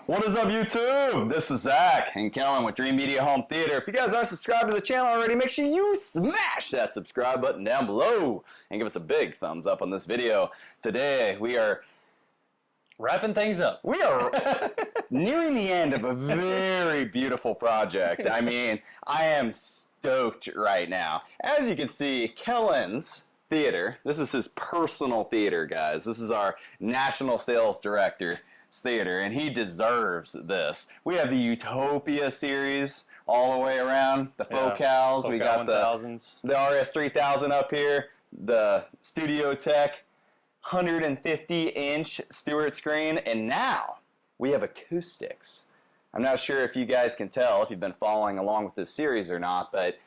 What is up, YouTube? This is Zach and Kellen with Dream Media Home Theater. If you guys aren't subscribed to the channel already, make sure you smash that subscribe button down below and give us a big thumbs up on this video. Today, we are wrapping things up. We are nearing the end of a very beautiful project. I mean, I am stoked right now. As you can see, Kellen's theater, this is his personal theater, guys. This is our national sales director's theater, and he deserves this. We have the Utopia series all the way around, the Focals. We got the RS3000 up here, the Studio Tech 150-inch Stewart screen, and now we have acoustics. I'm not sure if you guys can tell if you've been following along with this series or not, but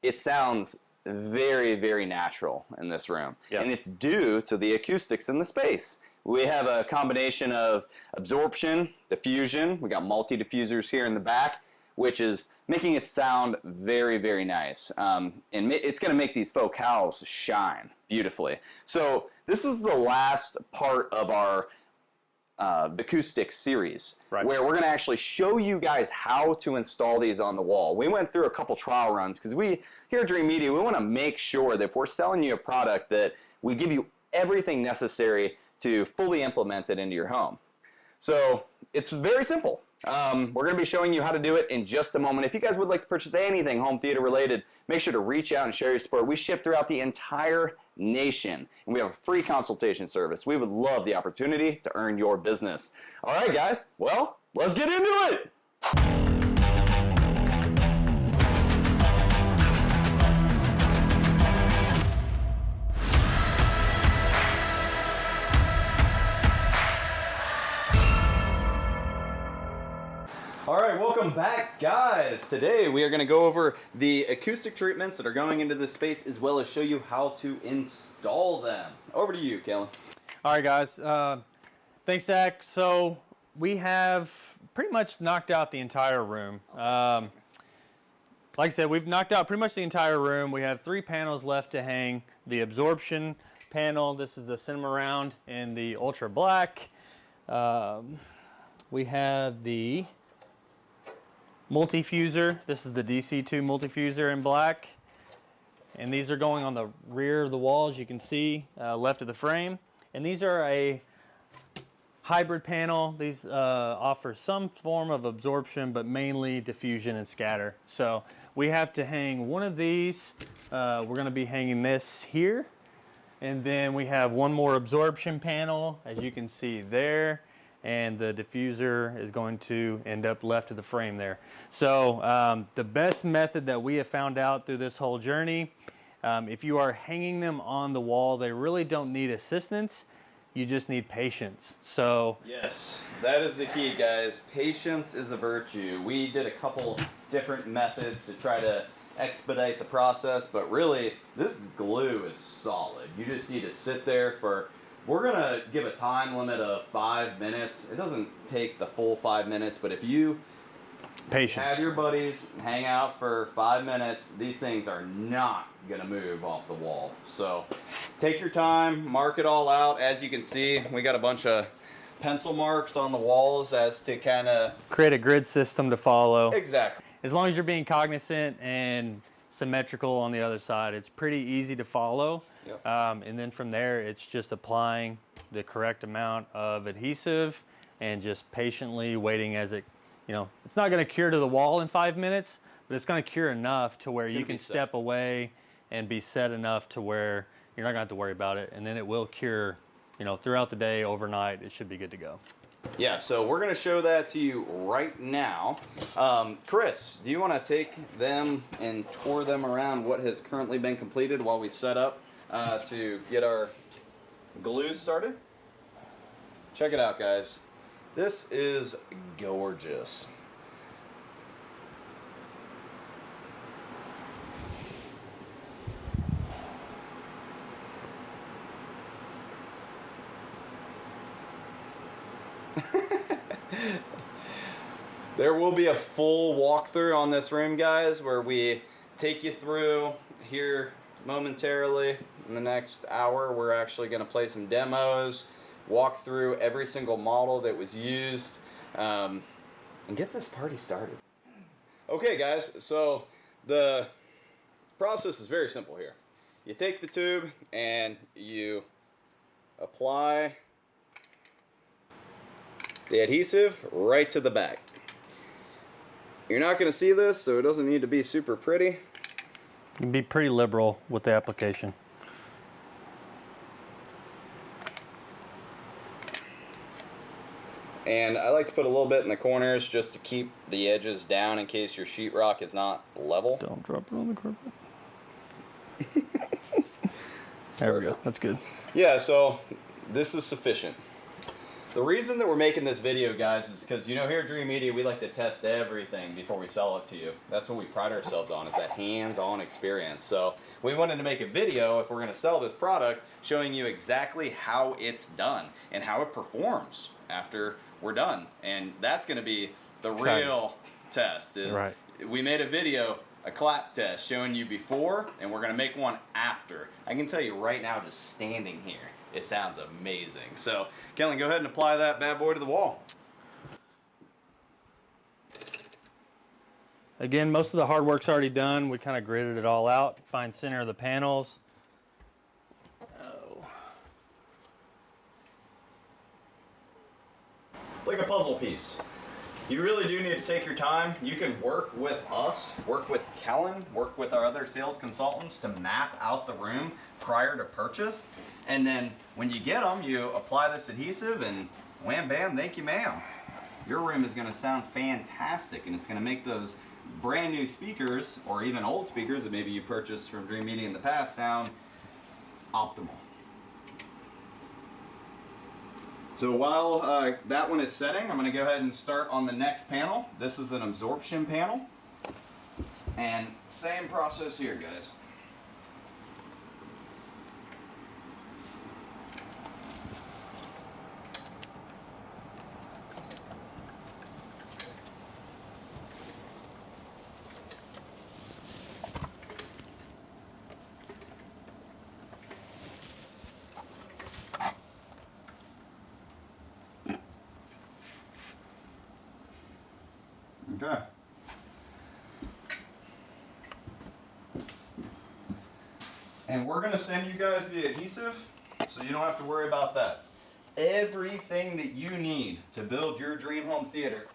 it sounds very, very natural in this room. Yep. And it's due to the acoustics in the space. We have a combination of absorption, diffusion. We got multi-diffusers here in the back, which is making it sound very, very nice. And it's going to make these focals shine beautifully. So this is the last part of our Vicoustic series, where we're going to actually show you guys how to install these on the wall. We went through a couple trial runs because we, here at Dream Media, we want to make sure that if we're selling you a product that we give you everything necessary to fully implement it into your home. So it's very simple. We're going to be showing you how to do it in just a moment. If you guys would like to purchase anything home theater related, make sure to reach out and share your support. We ship throughout the entire nation, and we have a free consultation service. We would love the opportunity to earn your business. All right, guys. Well, let's get into it. All right, welcome back, guys. Today we are going to go over the acoustic treatments that are going into this space, as well as show you how to install them. Over to you, Kellen. All right, guys. Thanks, Zach. So we have pretty much knocked out the entire room. Like I said, we've knocked out pretty much the entire room. We have 3 panels left to hang. The absorption panel, this is the cinema round in the ultra black. We have the multifuser. This is the DC2 multifuser in black. And these are going on the rear of the wall, as you can see, left of the frame. And these are a hybrid panel. These offer some form of absorption, but mainly diffusion and scatter. So we have to hang one of these. We're going to be hanging this here. And then we have one more absorption panel, as you can see there. And the diffuser is going to end up left of the frame there. So the best method that we have found out through this whole journey, if you are hanging them on the wall, they really don't need assistance. You just need patience. So yes, that is the key, guys. Patience is a virtue. We did a couple different methods to try to expedite the process, but really this glue is solid. You just need to sit there for, we're going to give a time limit of 5 minutes. It doesn't take the full 5 minutes, but if you have your buddies hang out for 5 minutes, these things are not going to move off the wall. So take your time, mark it all out. As you can see, we got a bunch of pencil marks on the walls as to kind of create a grid system to follow. Exactly. As long as you're being cognizant and symmetrical on the other side, it's pretty easy to follow. Yep. And then from there, it's just applying the correct amount of adhesive and just patiently waiting as it, you know, it's not going to cure to the wall in 5 minutes, but it's going to cure enough to where you can step away and be set enough to where you're not going to have to worry about it. And then it will cure, you know, throughout the day, overnight, it should be good to go. Yeah, so we're going to show that to you right now. Chris, do you want to take them and tour them around what has currently been completed while we set up to get our glue started? Check it out, guys. This is gorgeous. There will be a full walkthrough on this room, guys, where we take you through here momentarily. In the next hour, we're actually going to play some demos, walk through every single model that was used. and get this party started. Okay, guys, so the process is very simple here. You take the tube and you apply the adhesive right to the back. You're not going to see this, so it doesn't need to be super pretty. You can be pretty liberal with the application. And I like to put a little bit in the corners just to keep the edges down in case your sheetrock is not level. Don't drop it on the carpet. There we go. That's good. Yeah, so this is sufficient. The reason that we're making this video, guys, is because, you know, here at Dream Media, we like to test everything before we sell it to you. That's what we pride ourselves on, is that hands-on experience. So we wanted to make a video, if we're going to sell this product, showing you exactly how it's done and how it performs after we're done. And that's going to be the real test. Is Right. We made a video, a clap test, showing you before, and we're going to make one after. I can tell you right now, just standing here, it sounds amazing. So, Kellen, go ahead and apply that bad boy to the wall. Again, most of the hard work's already done. We kind of gridded it all out. Find center of the panels. Oh. It's like a puzzle piece. You really do need to take your time. You can work with us, work with Kellen, work with our other sales consultants to map out the room prior to purchase. And then when you get them, you apply this adhesive and wham bam, thank you ma'am. Your room is gonna sound fantastic, and it's gonna make those brand new speakers, or even old speakers that maybe you purchased from Dream Media in the past, sound optimal. So while that one is setting, I'm going to go ahead and start on the next panel. This is an absorption panel. And same process here, guys. Okay. And we're going to send you guys the adhesive, so you don't have to worry about that. Everything that you need to build your dream home theater,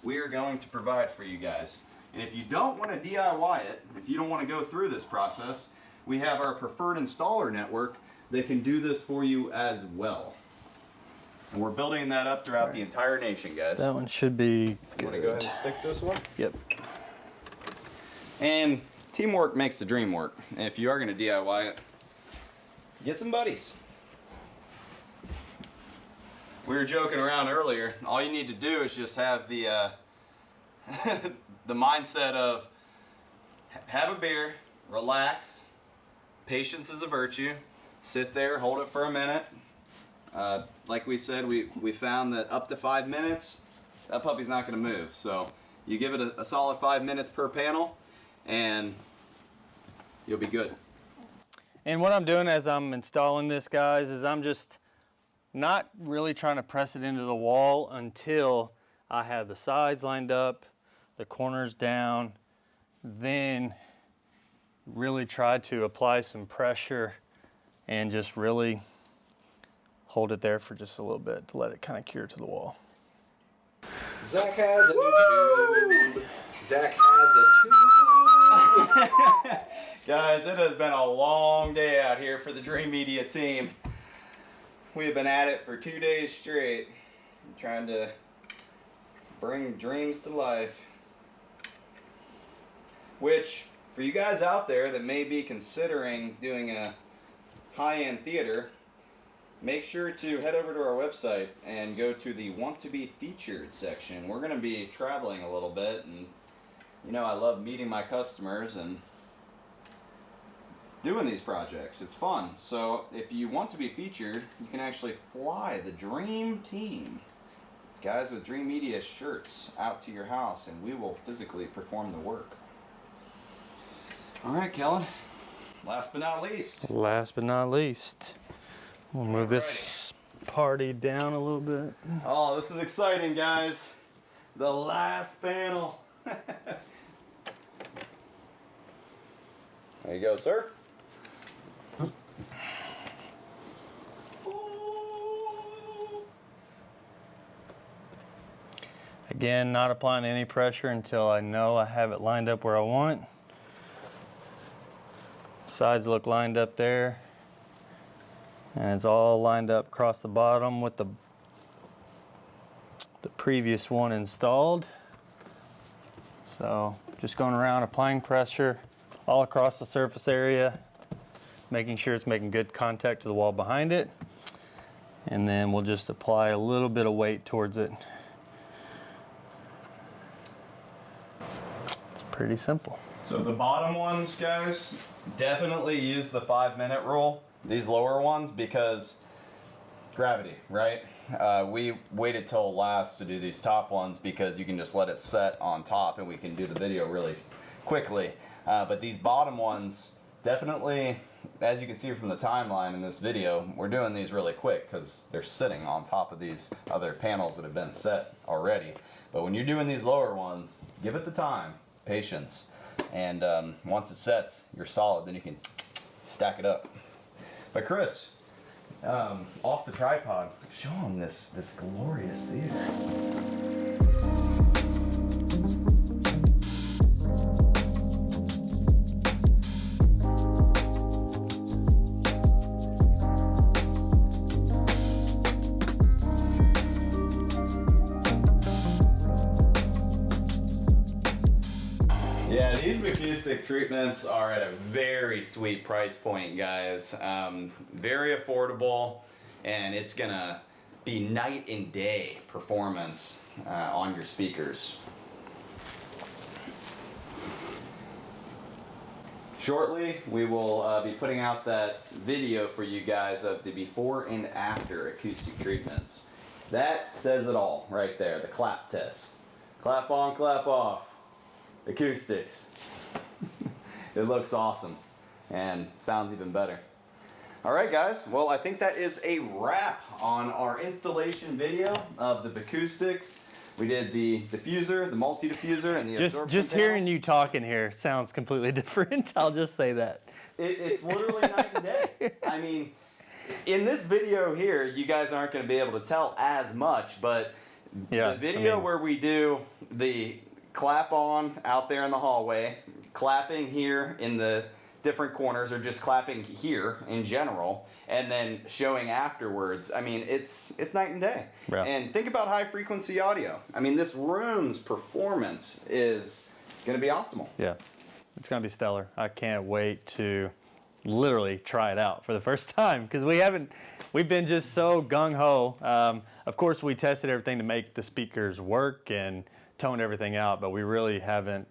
we are going to provide for you guys. And if you don't want to DIY it, if you don't want to go through this process, we have our preferred installer network that can do this for you as well. And we're building that up throughout the entire nation, guys. That one should be good. Want to go ahead and stick this one? Yep. And teamwork makes the dream work. And if you are going to DIY it, get some buddies. We were joking around earlier. All you need to do is just have the the mindset of have a beer, relax, patience is a virtue, sit there, hold it for a minute. Like we said, we found that up to 5 minutes, that puppy's not going to move. So you give it a solid 5 minutes per panel, and you'll be good. And what I'm doing as I'm installing this, guys, is I'm just not really trying to press it into the wall until I have the sides lined up, the corners down, then really try to apply some pressure and just really hold it there for just a little bit to let it kind of cure to the wall. Zach has a new tube. Zach has a tube. Guys, it has been a long day out here for the Dream Media team. We have been at it for 2 days straight, trying to bring dreams to life. Which, for you guys out there that may be considering doing a high-end theater, make sure to head over to our website and go to the Want to Be Featured section. We're going to be traveling a little bit, and you know I love meeting my customers and doing these projects. It's fun. So if you want to be featured, you can actually fly the Dream Team, guys with Dream Media shirts, out to your house, and we will physically perform the work. All right, Kellen. Last but not least. Last but not least, we'll move this party down a little bit. Oh, this is exciting, guys. The last panel. There you go, sir. Again, not applying any pressure until I know I have it lined up where I want. Sides look lined up there. And it's all lined up across the bottom with the previous one installed. So just going around applying pressure all across the surface area, making sure it's making good contact to the wall behind it. And then we'll just apply a little bit of weight towards it. It's pretty simple. So the bottom ones, guys, definitely use the 5-minute rule. These lower ones, because gravity, right? We waited till last to do these top ones because you can just let it set on top and we can do the video really quickly. But these bottom ones, definitely, as you can see from the timeline in this video, we're doing these really quick because they're sitting on top of these other panels that have been set already. But when you're doing these lower ones, give it the time, patience, and once it sets, you're solid, then you can stack it up. But Chris, off the tripod, show them this glorious theater. Yeah, these Vicoustic treatments are at a very sweet price point, guys. Very affordable, and it's gonna be night and day performance on your speakers. Shortly, we will be putting out that video for you guys of the before and after acoustic treatments. That says it all right there, the clap test. Clap on, clap off. Acoustics. It looks awesome and sounds even better. All right, guys. Well, I think that is a wrap on our installation video of the Vicoustics. We did the diffuser, the multi-diffuser, and the absorption Just panel. hearing you talking here sounds completely different. I'll just say that. It's literally night and day. I mean, in this video here, you guys aren't going to be able to tell as much, but Yeah, the video where we do the clap on out there in the hallway, clapping here in the different corners, or just clapping here in general, and then showing afterwards. I mean, it's night and day. Yeah. And think about high frequency audio. I mean, this room's performance is going to be optimal. Yeah, it's gonna be stellar. I can't wait to literally try it out for the first time because we've been just so gung-ho. Of course, we tested everything to make the speakers work and toned everything out, but we really haven't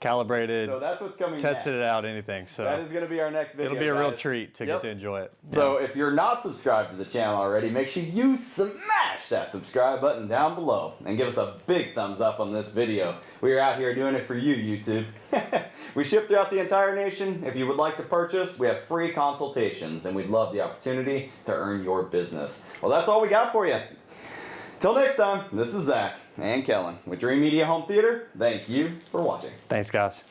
calibrated, So that's what's coming tested next. it out, anything. So That is going to be our next video. it'll be a real guys. treat to Yep. get to enjoy it. So if you're not subscribed to the channel already, make sure you smash that subscribe button down below and give us a big thumbs up on this video. We are out here doing it for you, YouTube. We ship throughout the entire nation. If you would like to purchase, we have free consultations, and we'd love the opportunity to earn your business. Well, that's all we got for you. Till next time, this is Zach and Kellen with Dream Media Home Theater. Thank you for watching. Thanks, guys.